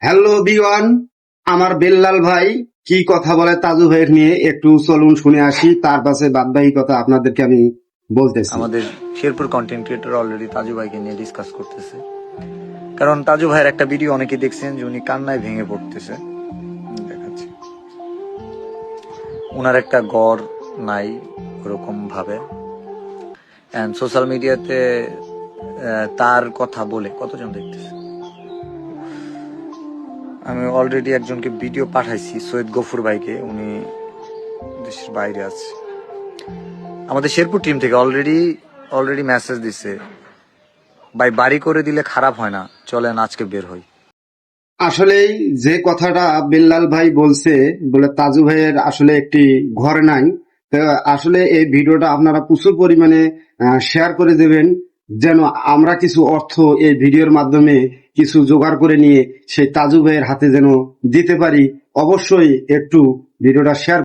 Hello বিওয়ান, আমার বেল্লাল ভাই কি কথা বলে তাজু ভাইয়ের নিয়ে একটু চলুন শুনে আসি, তার পাশে বাদবাকি কথা আপনাদেরকে আমি বলতেছি। আমাদের Sherpur content creator already Taju ভাইকে নিয়ে ডিসকাস করতেছে, কারণ তাজু ভাইয়ের একটা ভিডিও অনেকে দেখছেন যে উনি কান্নায় ভেঙে পড়তেছে। দেখাচ্ছি, ওনার একটা গড় নাই ওরকম ভাবে, এন্ড সোশ্যাল মিডিয়াতে তার কথা বলে কতজন দেখতেছে। আমি অলরেডি একজনকে ভিডিও পাঠাইছি, সৈয়দ গফুর ভাইকে, উনি দেশের বাইরে আছে। আমাদের শেরপুর টিম থেকে অলরেডি মেসেজ দিছে, ভাই বাড়ি করে দিলে খারাপ হয় না, চলেন আজকে বের হই। আসলেই যে কথাটা বেল্লাল ভাই বলছে, বলে তাজু ভাইয়ের আসলে একটি ঘর নাই। তো আসলে এই ভিডিওটা আপনারা প্রচুর পরিমাণে শেয়ার করে দেবেন, যেন আমরা কিছু অর্থ এই ভিডিওর মাধ্যমে কিছু জোগাড় করে নিয়ে সেই তাজু ভাইয়ের হাতে যেন দিতে পারি। অবশ্যই একটু ভিডিওটা শেয়ার